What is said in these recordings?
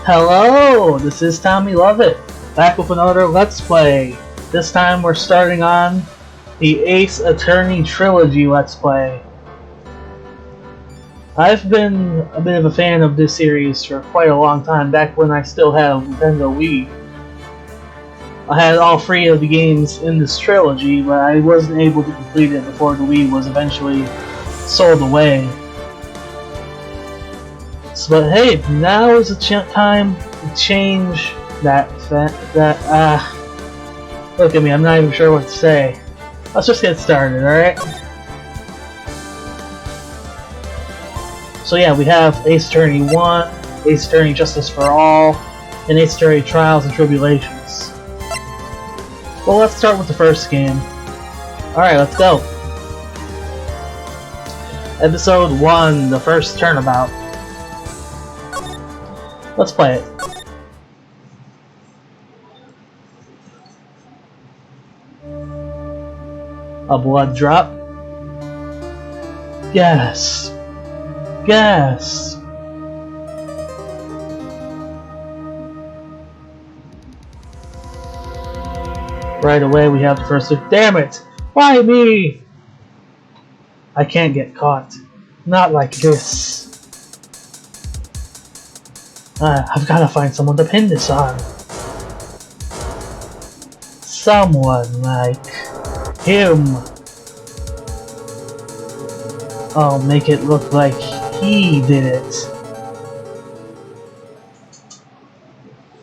Hello, this is Tommy Lovett, back with another Let's Play. This time we're starting on the Ace Attorney Trilogy Let's Play. I've been a bit of a fan of this series for quite a long time, back when I still had a Nintendo Wii. I had all three of the games in this trilogy, but I wasn't able to complete it before the Wii was eventually sold away. But hey, now is the time to change that. Look at me, I'm not even sure what to say. Let's just get started, alright? So yeah, we have Ace Attorney 1, Ace Attorney Justice for All, and Ace Attorney Trials and Tribulations. Well, let's start with the first game. Alright, let's go. Episode 1, the first turnabout. Let's play it. A blood drop. Yes. Yes. Right away we have the first. Damn it! Why me? I can't get caught. Not like this. I've got to find someone to pin this on. Someone like him. I'll make it look like he did it.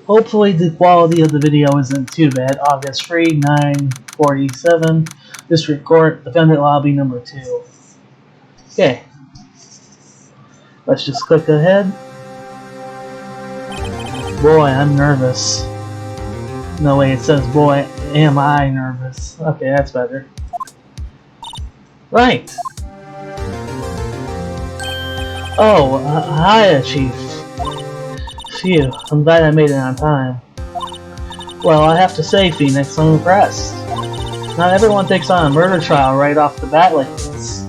Hopefully the quality of the video isn't too bad. August 3, 9:47. District Court, Defendant Lobby number 2. Okay. Let's just click ahead. Boy, I'm nervous. No way, it says boy, am I nervous. Okay, that's better. Right. Oh, hiya, Chief. Phew, I'm glad I made it on time. Well, I have to say, Phoenix, I'm impressed. Not everyone takes on a murder trial right off the bat like this.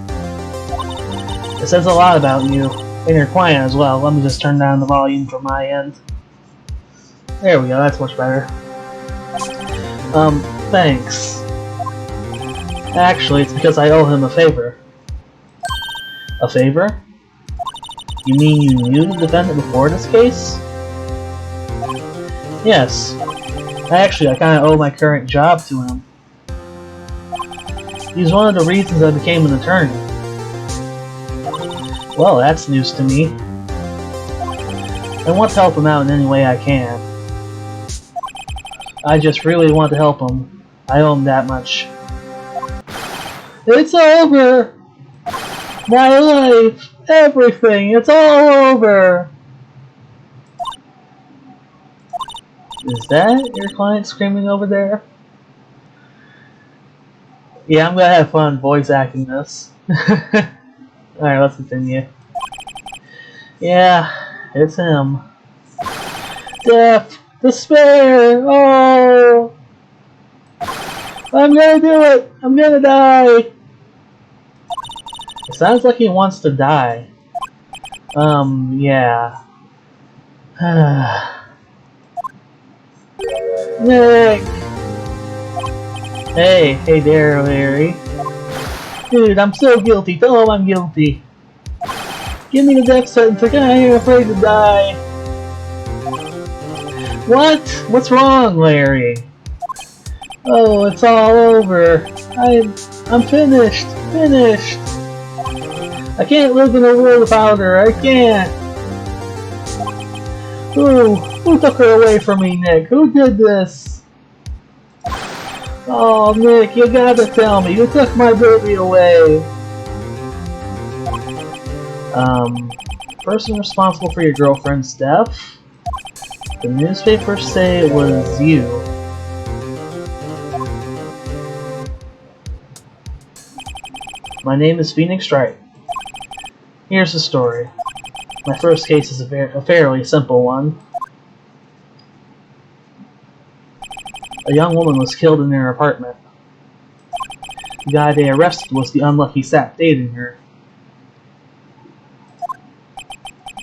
It says a lot about you, and you're quiet as well. Let me just turn down the volume from my end. There we go, that's much better. Thanks. Actually, it's because I owe him a favor. A favor? You mean you knew the defendant before this case? Yes. I kinda owe my current job to him. He's one of the reasons I became an attorney. Well, that's news to me. I want to help him out in any way I can. I just really want to help him. I owe him that much. It's over! My life! Everything! It's all over! Is that your client screaming over there? Yeah, I'm gonna have fun voice acting this. Alright, let's continue. Yeah, it's him. Death! Despair! Oh! I'm gonna do it! I'm gonna die! It sounds like he wants to die. Yeah. Nick! Hey there, Larry. Dude, I'm so guilty. Tell him I'm guilty. Give me the death sentence. I ain't afraid to die. What? What's wrong, Larry? Oh, it's all over. I'm finished. Finished. I can't live in a world without her. I can't. Who took her away from me, Nick? Who did this? Oh, Nick, you gotta tell me. You took my baby away. Person responsible for your girlfriend's death? The newspapers say it was you. My name is Phoenix Wright. Here's the story. My first case is a fairly simple one. A young woman was killed in her apartment. The guy they arrested was the unlucky sap dating her.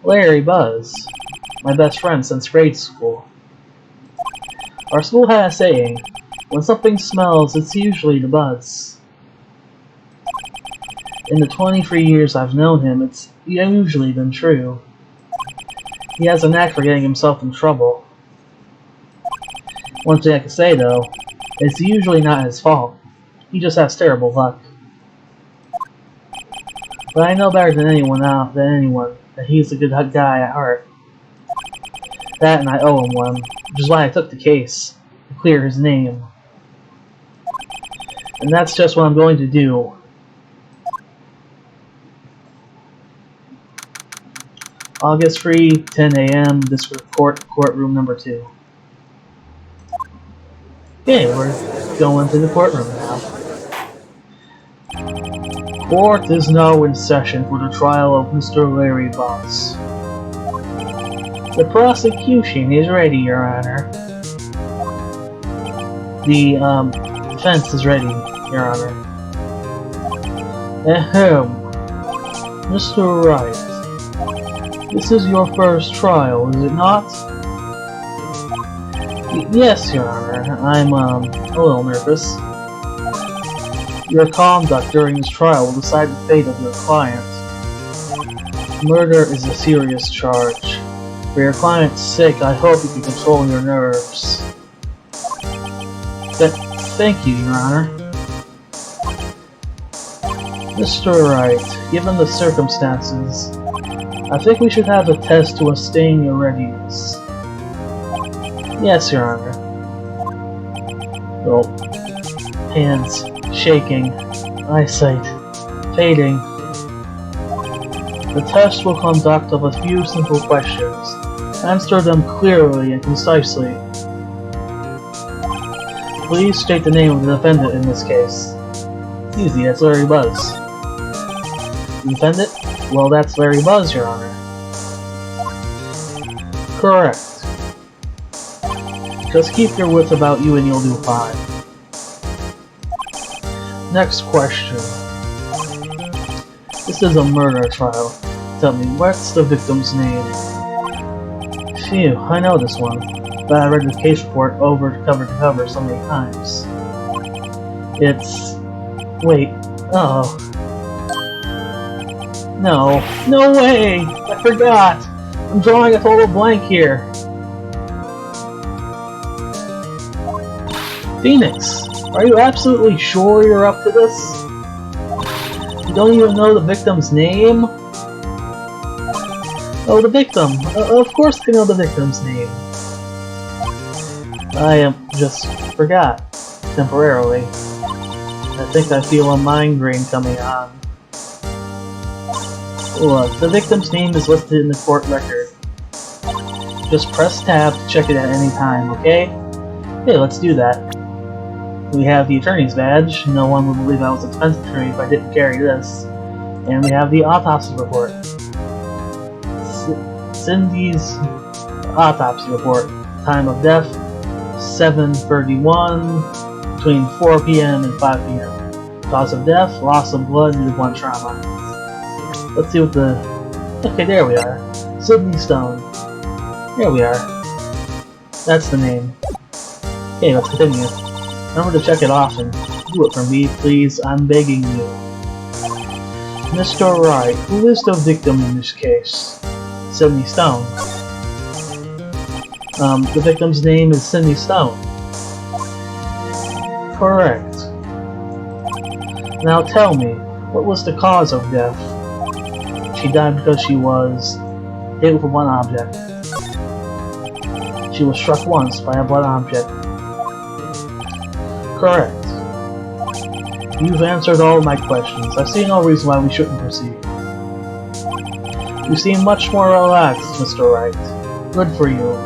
Larry Buzz. My best friend since grade school. Our school had a saying, when something smells, it's usually the buzz. In the 23 years I've known him, it's usually been true. He has a knack for getting himself in trouble. One thing I can say though, it's usually not his fault. He just has terrible luck. But I know better than anyone that he's a good guy at heart. That and I owe him one, which is why I took the case, to clear his name. And that's just what I'm going to do. August 3, 10 a.m., District Court, Courtroom number 2. Okay, we're going to the courtroom now. Court is now in session for the trial of Mr. Larry Boss. The prosecution is ready, Your Honor. The defense is ready, Your Honor. Ahem. Mr. Wright, this is your first trial, is it not? Yes, Your Honor. I'm a little nervous. Your conduct during this trial will decide the fate of your client. Murder is a serious charge. For your client's sake, I hope you can control your nerves. Thank you, Your Honor. Mr. Wright, given the circumstances, I think we should have a test to sustain your readiness. Yes, Your Honor. Oh, hands shaking, eyesight fading. The test will conduct of a few simple questions. Answer them clearly and concisely. Please state the name of the defendant in this case. Easy, that's Larry Buzz. The defendant? Well, that's Larry Buzz, Your Honor. Correct. Just keep your wits about you and you'll do fine. Next question. This is a murder trial. Tell me, what's the victim's name? Phew, I know this one, but I read the case report cover to cover so many times. It's... wait, oh. No way! I forgot! I'm drawing a total blank here. Phoenix, are you absolutely sure you're up to this? You don't even know the victim's name? Oh, the victim! Of course I know the victim's name. I just forgot. Temporarily. I think I feel a mind drain coming on. Look, the victim's name is listed in the court record. Just press tab to check it at any time, okay? Okay, let's do that. We have the attorney's badge. No one would believe I was a defense attorney if I didn't carry this. And we have the autopsy report. Cindy's autopsy report. Time of death, 7:31, between 4 p.m. and 5 p.m. Cause of death, loss of blood due to blunt trauma. Let's see what the... okay, there we are. Sydney Stone. There we are. That's the name. Okay, let's continue. Remember to check it often. Do it for me, please. I'm begging you. Mr. Wright, who is the victim in this case? Sydney Stone. The victim's name is Sydney Stone. Correct. Now tell me, what was the cause of death? She died because she was hit with a blunt object. She was struck once by a blunt object. Correct. You've answered all of my questions. I see no reason why we shouldn't proceed. You seem much more relaxed, Mr. Wright. Good for you.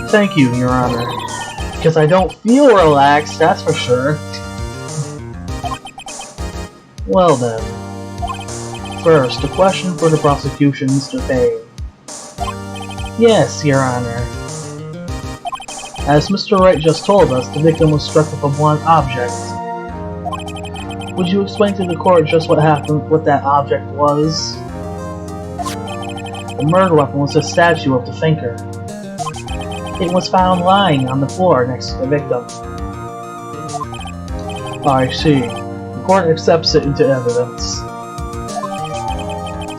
Thank you, Your Honor. Because I don't feel relaxed, that's for sure. Well then. First, a question for the prosecution, Mr. Payne. Yes, Your Honor. As Mr. Wright just told us, the victim was struck with a blunt object. Would you explain to the court just what happened, what that object was? The murder weapon was a statue of the thinker. It was found lying on the floor next to the victim. I see. The court accepts it into evidence.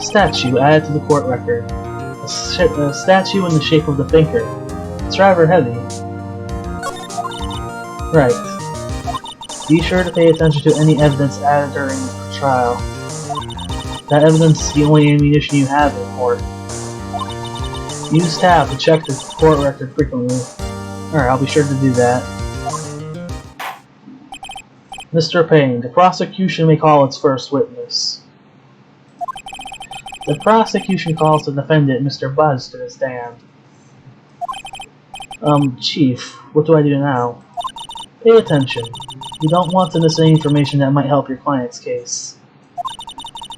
Statue added to the court record. A statue in the shape of the thinker. It's rather heavy. Right. Be sure to pay attention to any evidence added during the trial. That evidence is the only ammunition you have in court. Use tab to check the court record frequently. Alright, I'll be sure to do that. Mr. Payne, the prosecution may call its first witness. The prosecution calls the defendant, Mr. Buzz, to the stand. Chief, what do I do now? Pay attention. You don't want to miss any information that might help your client's case.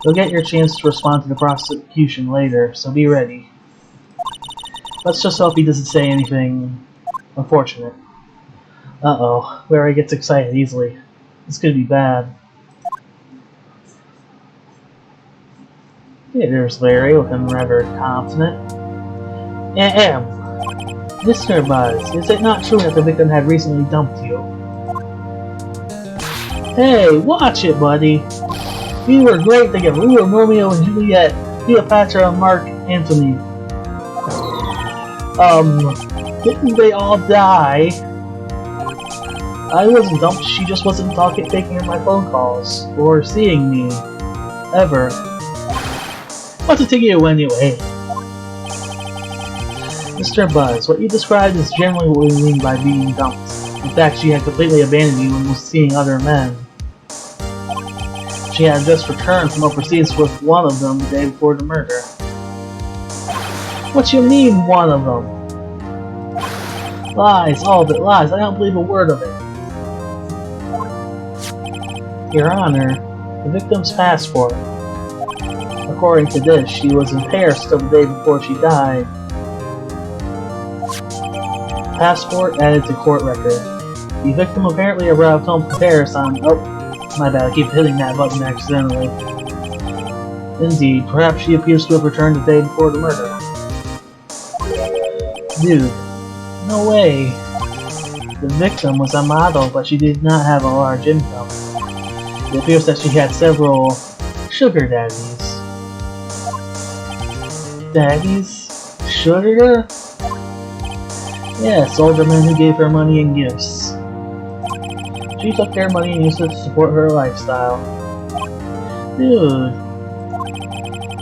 You'll get your chance to respond to the prosecution later, so be ready. Let's just hope he doesn't say anything unfortunate. Uh-oh, Larry gets excited easily. This could be bad. Yeah, there's Larry, looking rather confident. Mr. Buzz, is it not true that the victim had recently dumped you? Hey, watch it, buddy! We were great together. We were Romeo and Juliet, Cleopatra and Mark Antony. Didn't they all die? I wasn't dumped, she just wasn't taking my phone calls, or seeing me. Ever. What's it to you anyway? Mr. Buzz, what you described is generally what we mean by being dumped. In fact, she had completely abandoned you and was seeing other men. She had just returned from overseas with one of them the day before the murder. What you mean, one of them? Lies, all of it, lies. I don't believe a word of it. Your Honor, the victim's passport. According to this, she was in Paris till the day before she died. Passport added to court record. The victim apparently arrived home from Paris on... Oh, my bad, I keep hitting that button accidentally. Indeed, perhaps she appears to have returned the day before the murder. Dude, no way. The victim was a model, but she did not have a large income. It appears that she had several sugar daddies. Daddies? Sugar? Yes, older men who gave her money and gifts. She took their money and used it to support her lifestyle. Dude.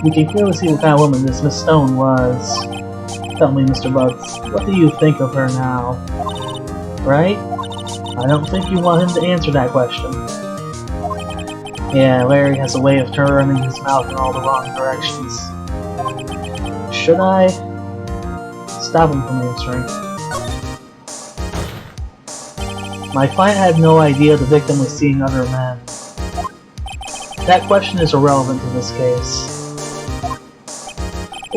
You can clearly see what kind of woman this Miss Stone was. Tell me, Mr. Buzz, what do you think of her now? Right? I don't think you want him to answer that question. Yeah, Larry has a way of turning his mouth in all the wrong directions. Should I stop him from answering? My client had no idea the victim was seeing other men. That question is irrelevant to this case.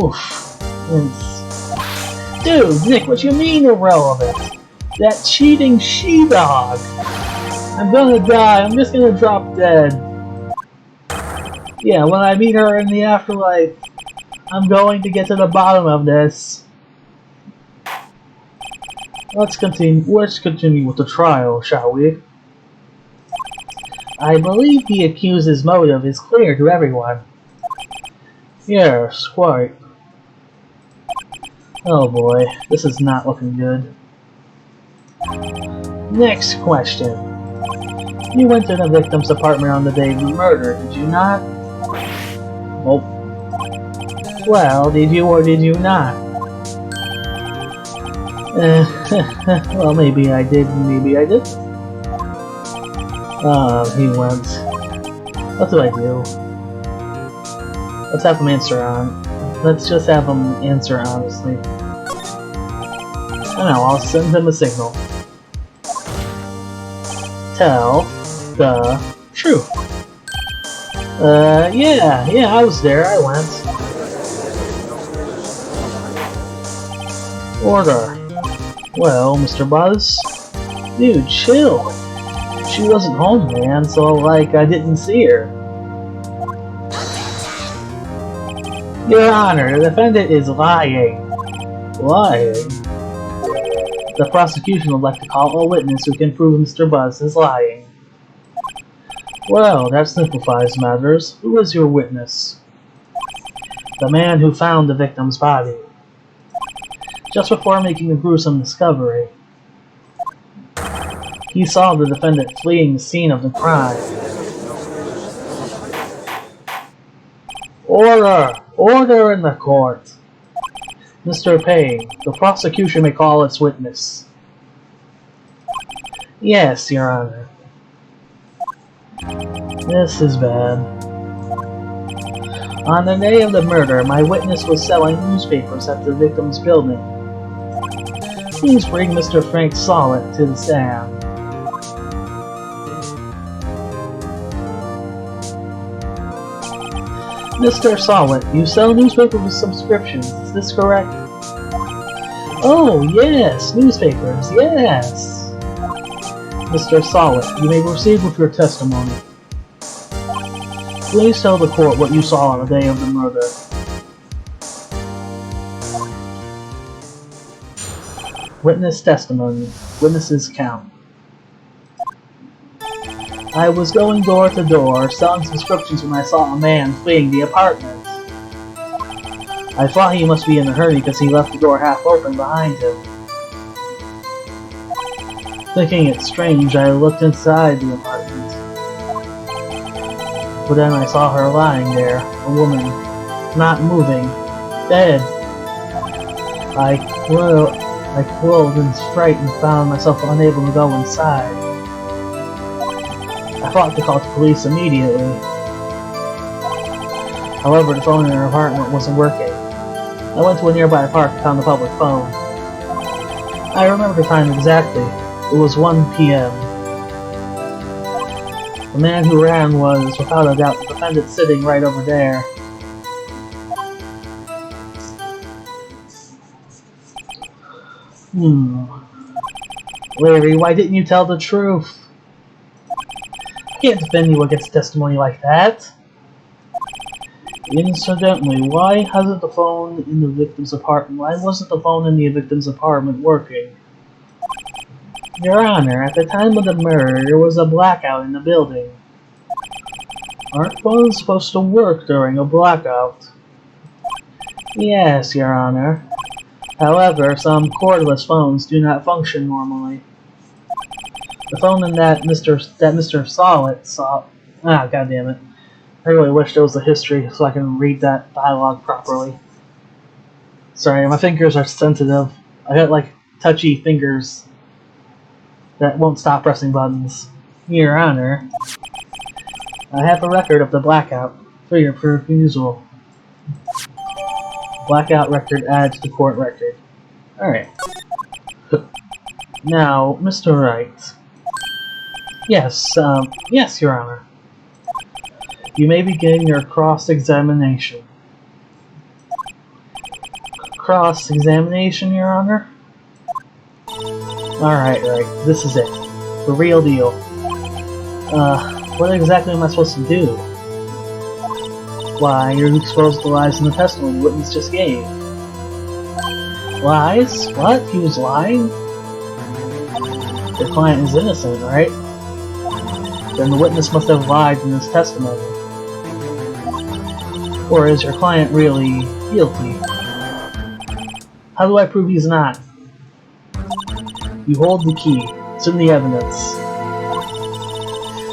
Oof. Dude, Nick, what you mean irrelevant? That cheating she-dog! I'm gonna die, I'm just gonna drop dead. Yeah, when I meet her in the afterlife, I'm going to get to the bottom of this. Let's continue with the trial, shall we? I believe the accused's motive is clear to everyone. Yes, quite. Oh boy, this is not looking good. Next question. You went to the victim's apartment on the day of the murder, did you not? Nope. Well, did you or did you not? Well, maybe I did, maybe I didn't. He went. What do I do? Let's have him answer on. Let's just have him answer honestly. I don't know, I'll send him a signal. Tell the truth. Yeah, I was there, I went. Order. Well, Mr. Buzz? Dude, chill. She wasn't home, man, so, like, I didn't see her. Your Honor, the defendant is lying. Lying? The prosecution would like to call a witness who can prove Mr. Buzz is lying. Well, that simplifies matters. Who is your witness? The man who found the victim's body. Just before making the gruesome discovery, he saw the defendant fleeing the scene of the crime. Order! Order in the court! Mr. Payne, the prosecution may call its witness. Yes, Your Honor. This is bad. On the day of the murder, my witness was selling newspapers at the victim's building. Please bring Mr. Frank Solid to the stand. Mr. Solid, you sell newspapers with subscriptions, is this correct? Oh, yes, newspapers, yes! Mr. Solid, you may proceed with your testimony. Please tell the court what you saw on the day of the murder. Witness testimony. Witnesses count. I was going door to door, selling subscriptions when I saw a man fleeing the apartment. I thought he must be in a hurry because he left the door half open behind him. Thinking it strange, I looked inside the apartment. But then I saw her lying there, a woman, not moving, dead. I whirled in fright and found myself unable to go inside. I thought to call the police immediately. However, the phone in her apartment wasn't working. I went to a nearby park and found the public phone. I remember the time exactly. It was 1 p.m. The man who ran was, without a doubt, the defendant sitting right over there. Larry, why didn't you tell the truth? I can't defend you against testimony like that. Incidentally, why hasn't the phone in the victim's apartment? Why wasn't the phone in the victim's apartment working? Your Honor, at the time of the murder, there was a blackout in the building. Aren't phones supposed to work during a blackout? Yes, Your Honor. However, some cordless phones do not function normally. The phone in that Mr. Solid saw. Ah, goddammit. I really wish there was a history so I can read that dialogue properly. Sorry, my fingers are sensitive. I got like touchy fingers that won't stop pressing buttons. Your Honor, I have a record of the blackout for your refusal. Blackout record added to the court record. Alright. Now, Mr. Wright. Yes, yes, Your Honor. You may begin your cross-examination. Cross-examination, Your Honor? Alright, right. This is it. The real deal. What exactly am I supposed to do? Why, you're exposed to lies in the testimony the witness just gave. Lies? What? He was lying? Your client is innocent, right? Then the witness must have lied in his testimony. Or is your client really guilty? How do I prove he's not? You hold the key. It's in the evidence.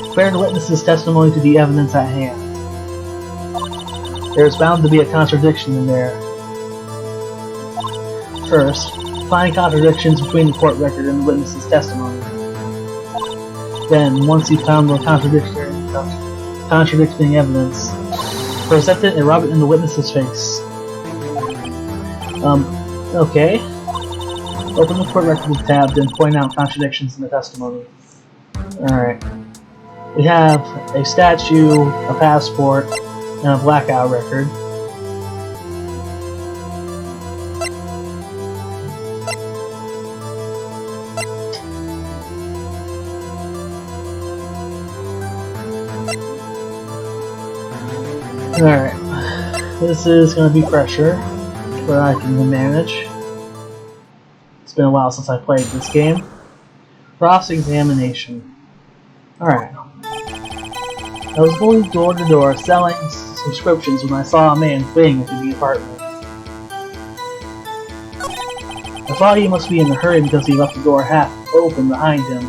Compare the witness's testimony to the evidence at hand. There is bound to be a contradiction in there. First, find contradictions between the court record and the witness's testimony. Then, once you've found the contradicting evidence, present it and rub it in the witness's face. Okay. Open the court record tab, then point out contradictions in the testimony. Alright. We have a statue, a passport, and a blackout record. Alright. this is going to be pressure, but I can manage. It's been a while since I played this game. Cross-examination. Alright. I was going door to door selling subscriptions when I saw a man fleeing into the apartment. I thought he must be in a hurry because he left the door half open behind him.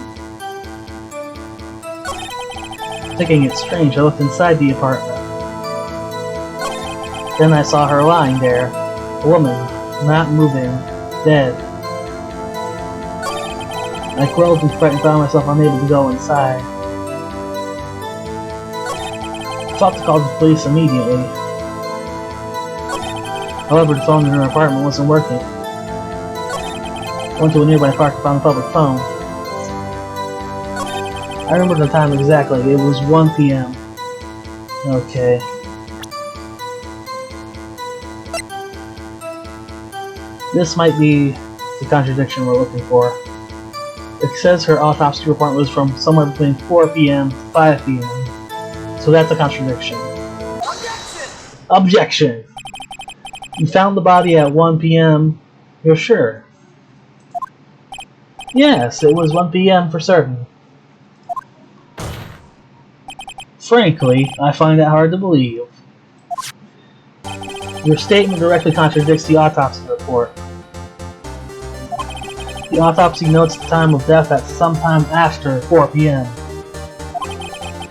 Thinking it strange, I looked inside the apartment. Then I saw her lying there, a woman, not moving, dead. I crawled and found myself unable to go inside. I thought to call the police immediately. However, the phone in her apartment wasn't working. I went to a nearby park and found a public phone. I remember the time exactly. It was 1 p.m. Okay. This might be the contradiction we're looking for. It says her autopsy report was from somewhere between 4 p.m. to 5 p.m. So that's a contradiction. Objection! Objection! You found the body at 1 p.m. You're sure? Yes, it was 1 p.m. for certain. Frankly, I find it hard to believe. Your statement directly contradicts the autopsy report. The autopsy notes the time of death at sometime after 4 p.m.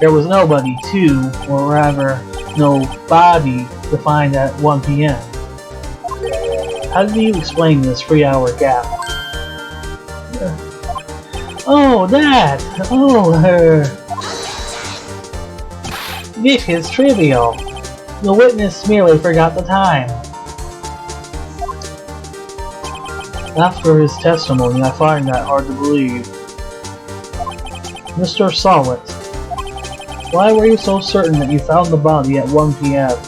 There was nobody to, or rather, no body to find at 1 p.m. How do you explain this 3-hour gap? Oh, that! Oh, her! This is trivial. The witness merely forgot the time. After his testimony, I find that hard to believe. Mr. Solid, why were you so certain that you found the body at 1 p.m.?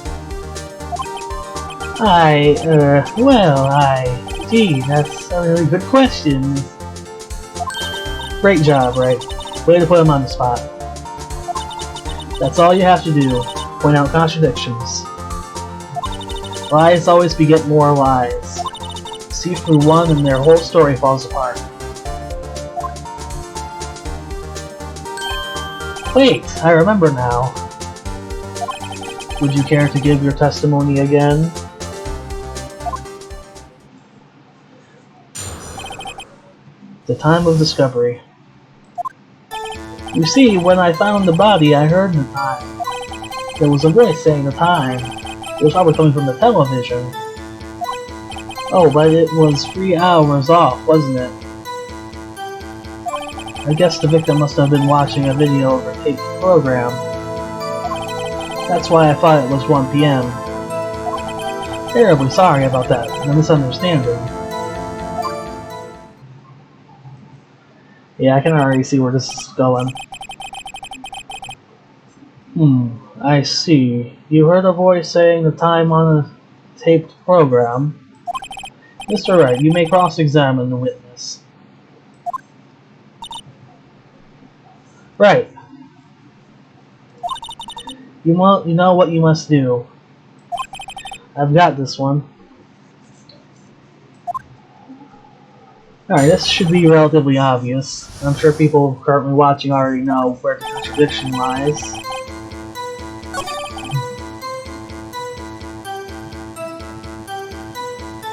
Gee, that's a really good question. Great job, right? Way to put him on the spot. That's all you have to do. Point out contradictions. Lies always beget more lies. See through one and their whole story falls apart. Wait, I remember now. Would you care to give your testimony again? The time of discovery. You see, when I found the body, I heard the time. There was a voice saying the time. It was probably coming from the television. Oh, but it was 3 hours off, wasn't it? I guess the victim must have been watching a video of a taped program. That's why I thought it was 1 p.m. Terribly sorry about that, the misunderstanding. Yeah, I can already see where this is going. I see. You heard a voice saying the time on a taped program. Mr. Wright, you may cross-examine the witness. Right. You know what you must do. I've got this one. Alright, this should be relatively obvious. I'm sure people currently watching already know where the contradiction lies.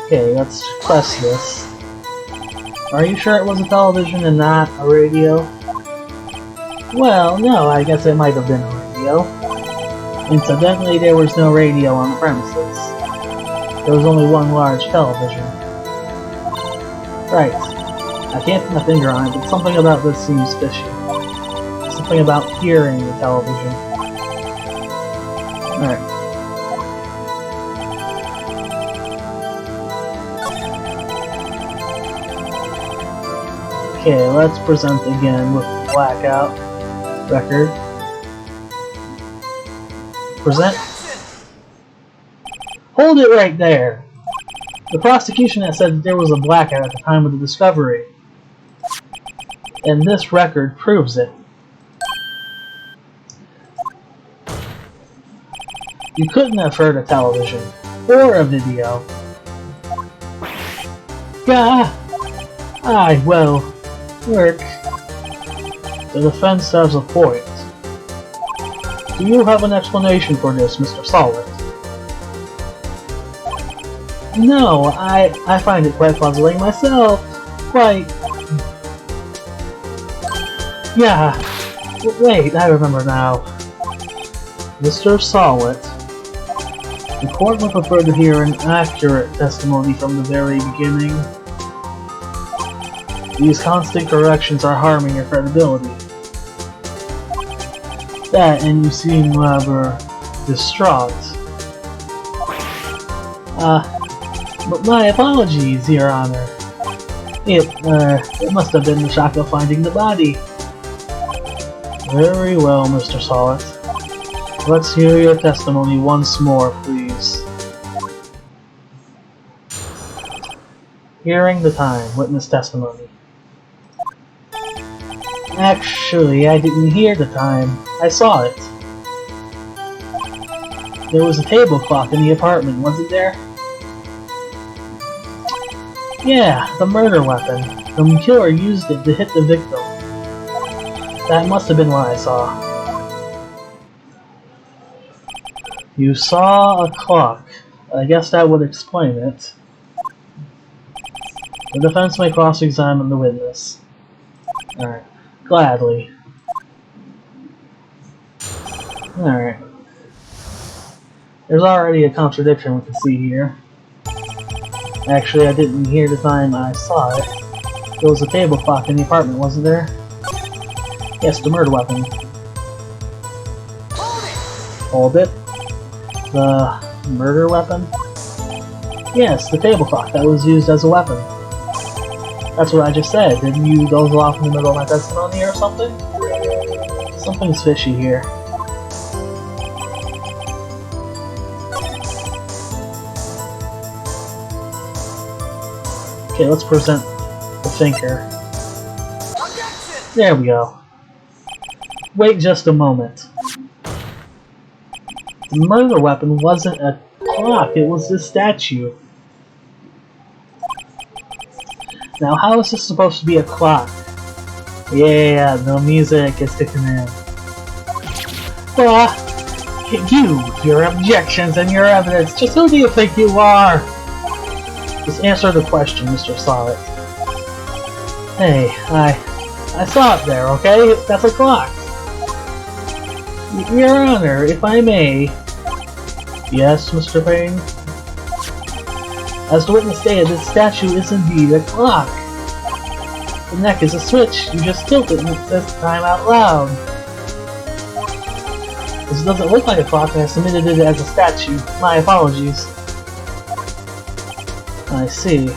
Okay, let's press this. Are you sure it was a television and not a radio? Well, no, I guess it might have been a radio. Incidentally, there was no radio on the premises. There was only one large television. Right. I can't put my finger on it, but something about this seems fishy. Something about hearing the television. Alright. Okay, let's present again with the blackout record. Present. Hold it right there! The prosecution had said that there was a blackout at the time of the discovery. And this record proves it. You couldn't have heard a television or a video. Gah! Aye, well, work. The defense has a point. Do you have an explanation for this, Mr. Solid? No, I find it quite puzzling myself. Quite. Yeah. Wait, I remember now. Mr. Solid, the court would prefer to hear an accurate testimony from the very beginning. These constant corrections are harming your credibility. That, and you seem rather distraught. But my apologies, Your Honor. It must have been the shock of finding the body. Very well, Mr. Solid. Let's hear your testimony once more, please. Hearing the time, witness testimony. Actually, I didn't hear the time. I saw it. There was a table clock in the apartment, wasn't there? Yeah, the murder weapon. The killer used it to hit the victim. That must have been what I saw. You saw a clock. I guess that would explain it. The defense may cross-examine the witness. Alright. Gladly. Alright. There's already a contradiction we can see here. Actually, I didn't hear the time I saw it. There was a table clock in the apartment, wasn't there? Yes, the murder weapon. Hold it. The murder weapon? Yes, the table clock that was used as a weapon. That's what I just said. Didn't you doze off in the middle of my testimony or something? Something's fishy here. Okay, let's present the thinker. There we go. Wait just a moment. The murder weapon wasn't a clock, it was this statue. Now, how is this supposed to be a clock? Yeah, the music is kicking in. Your objections and your evidence, just who do you think you are? Just answer the question, Mr. Solid. Hey, I saw it there, okay? That's a clock. Your Honor, if I may... Yes, Mr. Payne? As the witness stated, this statue is indeed a clock. The neck is a switch, you just tilt it and it says time out loud. This doesn't look like a clock and I submitted it as a statue. My apologies. I see.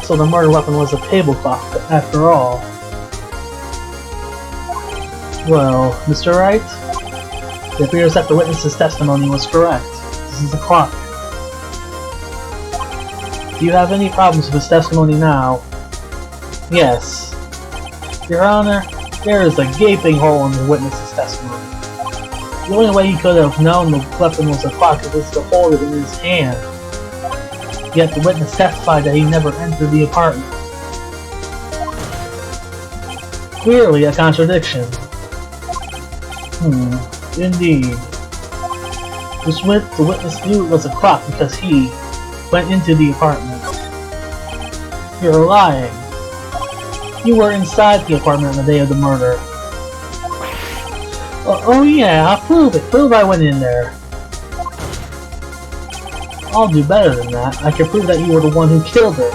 So the murder weapon was a table clock, after all. Well, Mr. Wright? It appears that the witness's testimony was correct. This is a clock. Do you have any problems with his testimony now? Yes. Your Honor, there is a gaping hole in the witness's testimony. The only way he could have known the weapon was a clock was to hold it in his hand. Yet the witness testified that he never entered the apartment. Clearly a contradiction. Indeed. The witness knew it was a clock because he went into the apartment. You're lying. You were inside the apartment on the day of the murder. Oh yeah, I'll prove it. Prove I went in there. I'll do better than that. I can prove that you were the one who killed her.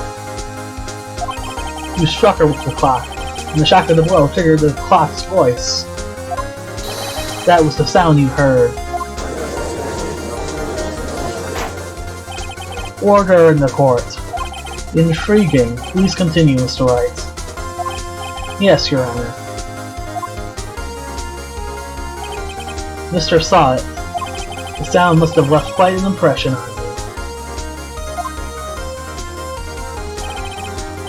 You struck her with the clock, and the shock of the blow triggered the clock's voice. That was the sound you heard. Order in the court. Intriguing. Please continue, Mr. Wright. Yes, Your Honor. Mr. Solid, the sound must have left quite an impression on you.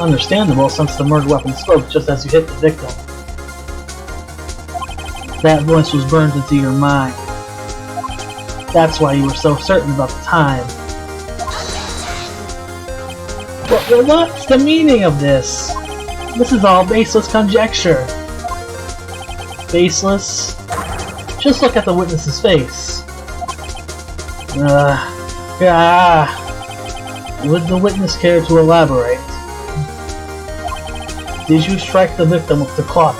Understandable, since the murder weapon spoke just as you hit the victim. That voice was burned into your mind. That's why you were so certain about the time. What's the meaning of this? This is all baseless conjecture. Baseless? Just look at the witness's face. Would the witness care to elaborate? Did you strike the victim with the clock?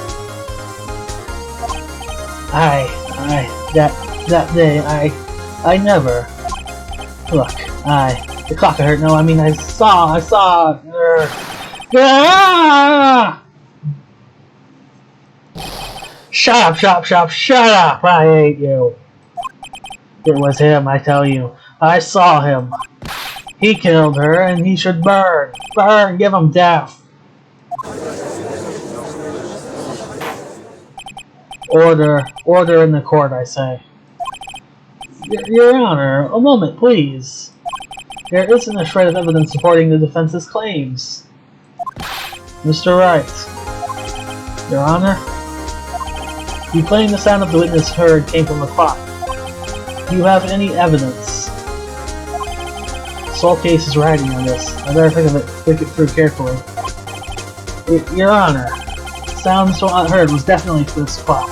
That day, I never. Look, the clock hurt. No, I mean, I saw. Shut up! I hate you. It was him, I tell you. I saw him. He killed her, and he should burn. Burn, give him death. Order in the court, I say. Your Honor, a moment, please. There isn't a shred of evidence supporting the defense's claims. Mr. Wright. Your Honor? You claim the sound of the witness heard came from the clock. Do you have any evidence? Salt case is writing on this. I better think it through carefully. Your Honor, the sound Mr. Watt heard was definitely for this clock.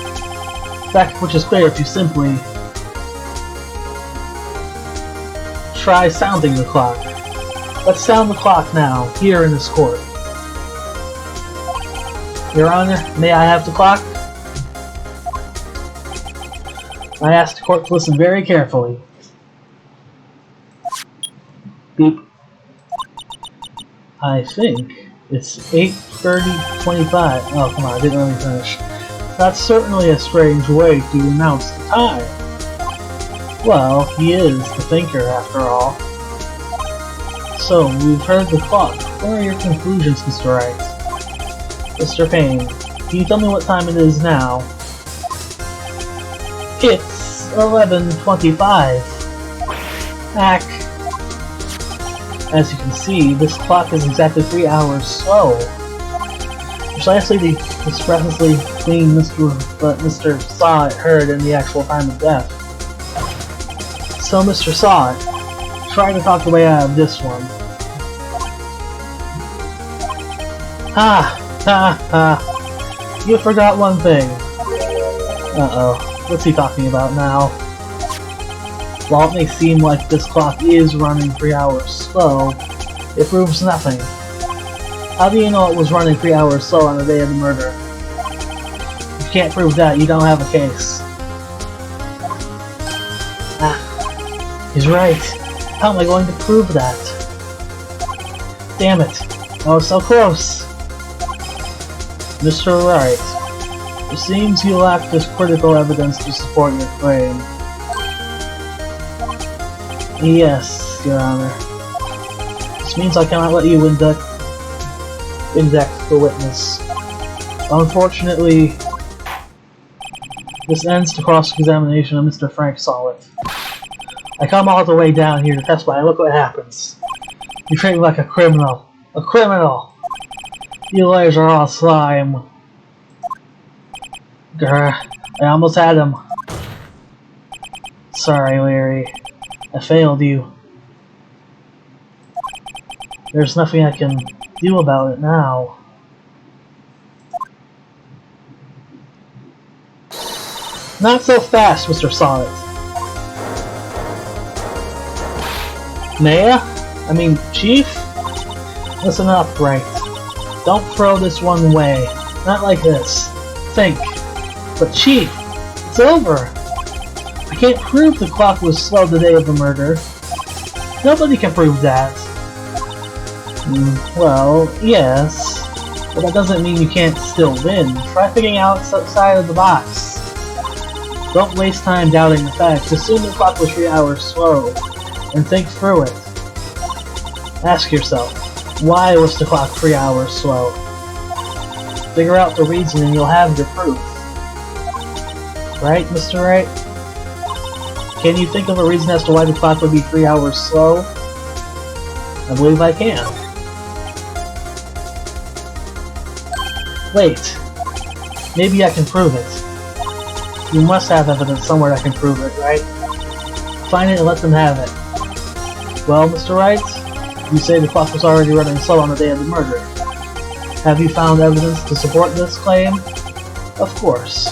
Fact which is clear if you simply try sounding the clock. Let's sound the clock now, here in this court. Your Honor, may I have the clock? I ask the court to listen very carefully. Beep. I think it's 8:30:25. Oh, come on, I didn't really finish. That's certainly a strange way to announce the time. Well, he is the thinker, after all. So, we've heard the clock. What are your conclusions, Mr. Wright? Mr. Payne, can you tell me what time it is now? It's 11:25. Ack. As you can see, this clock is exactly 3 hours slow. Precisely the discrepancy between Mr. Saw heard and the actual time of death. So, Mr. Saw, try to talk the way out of this one. You forgot one thing. Uh-oh. What's he talking about now? While it may seem like this clock is running 3 hours slow, it proves nothing. How do you know it was running 3 hours slow on the day of the murder? If you can't prove that, you don't have a case. He's right. How am I going to prove that? Damn it. Oh, so close. Mr. Wright, it seems you lack this critical evidence to support your claim. Yes, Your Honor. This means I cannot let you index the witness. Unfortunately, this ends the cross-examination of Mr. Frank Solid. I come all the way down here to testify, and look what happens. You treat me like a criminal. A criminal! You lawyers are all slime. Grr, I almost had him. Sorry, Larry. I failed you. There's nothing I can do about it now. Not so fast, Mr. Solid. Maya? I mean, Chief? Listen up, Wright. Don't throw this one away. Not like this. Think. But Chief, it's over. I can't prove the clock was slow the day of the murder. Nobody can prove that. Well, yes. But that doesn't mean you can't still win. Try thinking outside of the box. Don't waste time doubting the facts. Assume the clock was 3 hours slow. And think through it. Ask yourself, why was the clock 3 hours slow? Figure out the reason and you'll have your proof. Right, Mr. Wright? Can you think of a reason as to why the clock would be 3 hours slow? I believe I can. Wait. Maybe I can prove it. You must have evidence somewhere that can prove it, right? Find it and let them have it. Well, Mr. Wright, you say the clock was already running slow on the day of the murder. Have you found evidence to support this claim? Of course.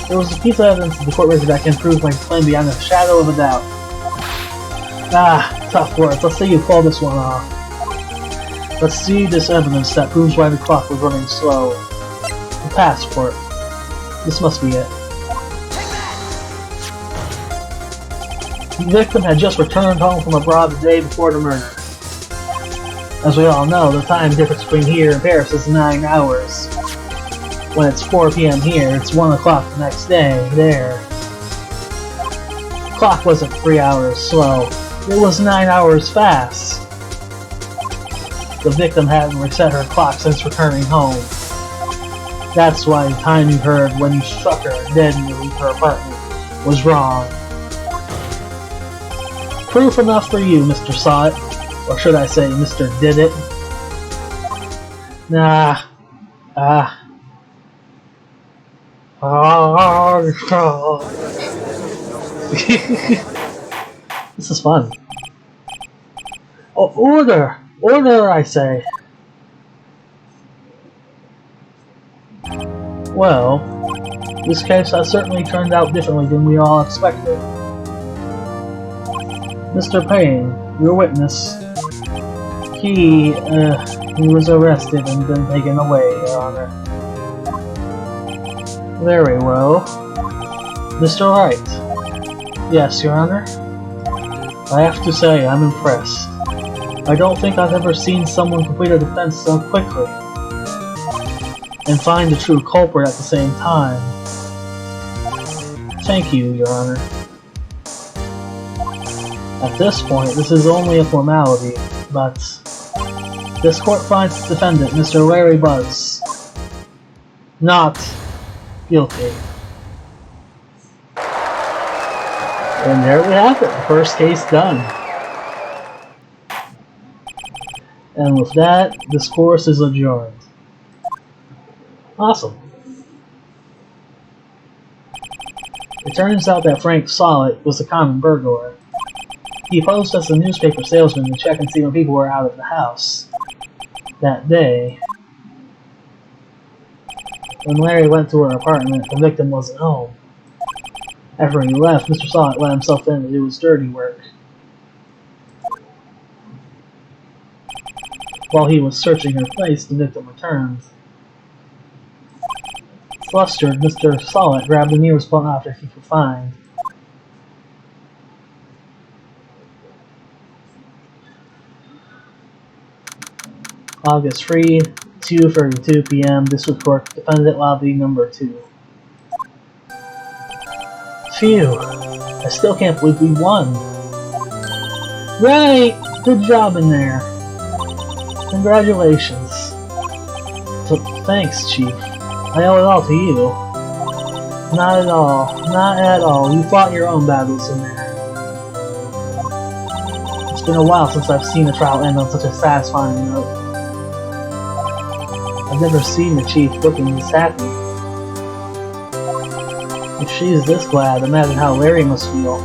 There was a piece of evidence that the court raised that can prove my claim beyond a shadow of a doubt. Ah, tough work. Let's say you pull this one off. Let's see this evidence that proves why the clock was running slow. The passport. This must be it. The victim had just returned home from abroad the day before the murder. As we all know, the time difference between here and Paris is 9 hours. When it's 4 p.m. here, it's 1 o'clock the next day there. The clock wasn't 3 hours slow. It was 9 hours fast. The victim hadn't reset her clock since returning home. That's why the time you heard when you struck her dead in her apartment was wrong. Proof enough for you, Mr. Saw It. Or should I say, Mr. Did It? Nah. This is fun. Oh, order! Order, I say! Well, this case has certainly turned out differently than we all expected. Mr. Payne, your witness, he was arrested and then taken away, Your Honor. Very well. Mr. Wright. Yes, Your Honor. I have to say, I'm impressed. I don't think I've ever seen someone complete a defense so quickly. And find the true culprit at the same time. Thank you, Your Honor. At this point, this is only a formality, but this court finds the defendant, Mr. Larry Buzz, not guilty. And there we have it, the first case done. And with that, this course is adjourned. Awesome. It turns out that Frank Solid was a common burglar. He posed as a newspaper salesman to check and see when people were out of the house. That day, when Larry went to her apartment, the victim wasn't home. After he left, Mr. Solid let himself in to do his dirty work. While he was searching her place, the victim returned. Flustered, Mr. Solid grabbed the nearest blunt object he could find. August 3, 2:32 p.m. District Court, Defendant Lobby Number 2. Phew, I still can't believe we won. Right, good job in there. Congratulations. So, thanks, Chief. I owe it all to you. Not at all. Not at all. You fought your own battles in there. It's been a while since I've seen a trial end on such a satisfying note. I've never seen the Chief looking this happy. If she's this glad, imagine how Larry must feel.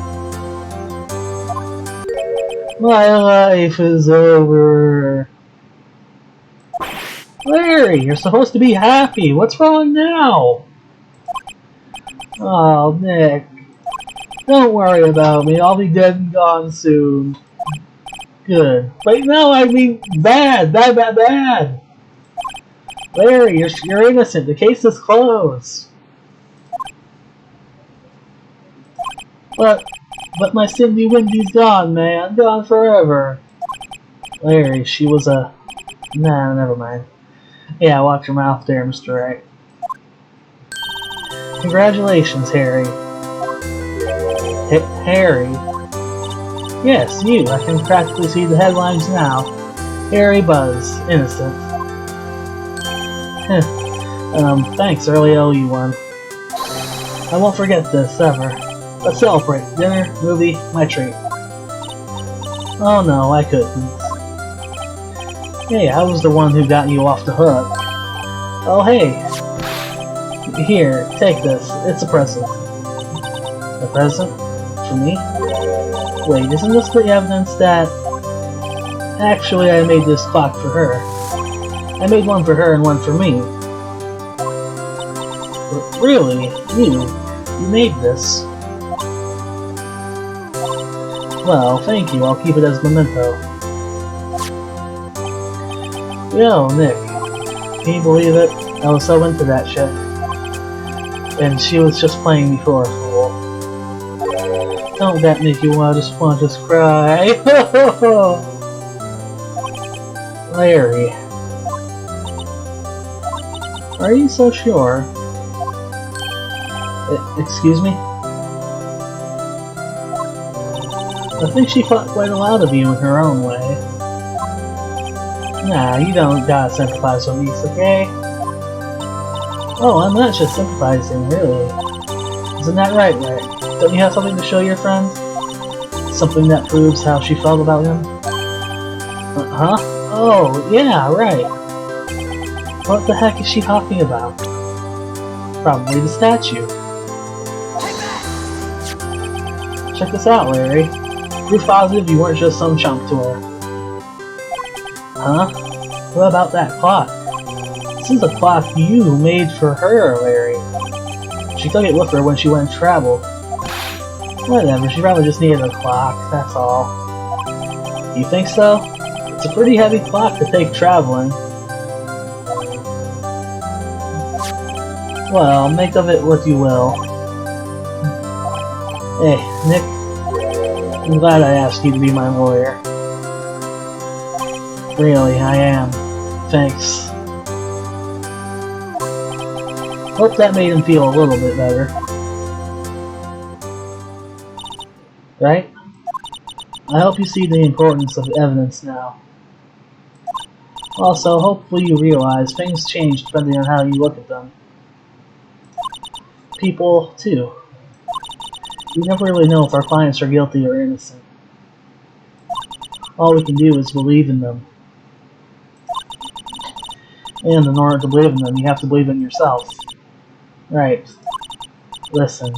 My life is over. Larry, you're supposed to be happy. What's wrong now? Oh, Nick. Don't worry about me. I'll be dead and gone soon. Good. But no, I mean bad. Bad, bad, bad. Larry, you're innocent. The case is closed. But my Cindy Windy's gone, man. Gone forever. Larry, she was a... Nah, never mind. Yeah, watch your mouth there, Mr. Wright. Congratulations, Harry. Harry? Yes, you. I can practically see the headlines now. Harry Buzz, innocent. Thanks, I really owe you one. I won't forget this, ever. Let's celebrate. Dinner, movie, my treat. Oh no, I couldn't. Hey, I was the one who got you off the hook. Oh hey. Here, take this. It's a present. A present? for me. Wait, isn't this the evidence that... Actually, I made this clock for her. I made one for her and one for me. But really? You made this? Well, thank you. I'll keep it as a memento. Yo, Nick. Can you believe it? I was so into that shit. And she was just playing me for a fool. Don't that make you just want to cry? Larry. Are you so sure? Excuse me? I think she thought quite a lot of you in her own way. Nah, you don't gotta sympathize with me, okay? Oh, I'm not just sympathizing, really. Isn't that right, Rick? Don't you have something to show your friend? Something that proves how she felt about him? Huh? Oh, yeah, right. What the heck is she talking about? Probably the statue. Check this out, Larry. Proof positive you weren't just some chump to her. Huh? What about that clock? This is a clock you made for her, Larry. She took it with her when she went and traveled. Whatever, she probably just needed a clock, that's all. You think so? It's a pretty heavy clock to take traveling. Well, make of it what you will. Hey, Nick. I'm glad I asked you to be my lawyer. Really, I am. Thanks. Hope that made him feel a little bit better. Right? I hope you see the importance of evidence now. Also, hopefully you realize things change depending on how you look at them. People, too. We never really know if our clients are guilty or innocent. All we can do is believe in them. And in order to believe in them, you have to believe in yourself. Right. Listen.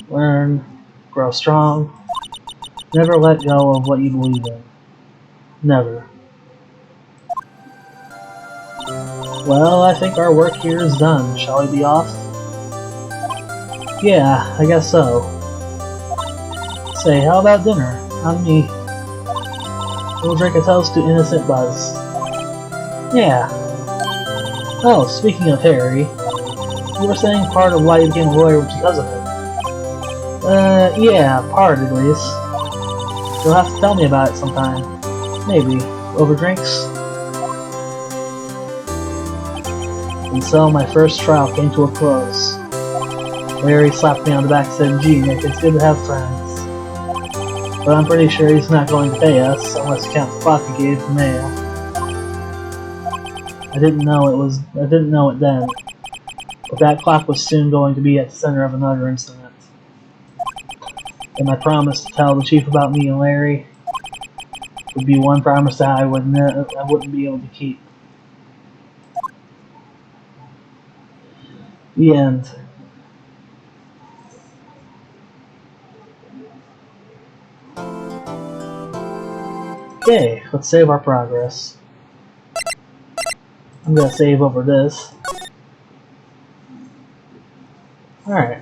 Learn. Grow strong. Never let go of what you believe in. Never. Well, I think our work here is done. Shall we be off? Yeah, I guess so. Say, how about dinner? On me. We'll drink a toast to innocent Buzz. Yeah. Oh, speaking of Harry, you were saying part of why you became a lawyer was because of him. Yeah, part at least. You'll have to tell me about it sometime. Maybe. Over drinks? And so my first trial came to a close. Larry slapped me on the back and said, "Gee, Nick, it's good to have friends." But I'm pretty sure he's not going to pay us, unless you count the clock he gave the mail. I didn't know it then. But that clock was soon going to be at the center of another incident. And my promise to tell the chief about me and Larry would be one promise that I wouldn't be able to keep. The end. Okay, let's save our progress. I'm gonna save over this. Alright.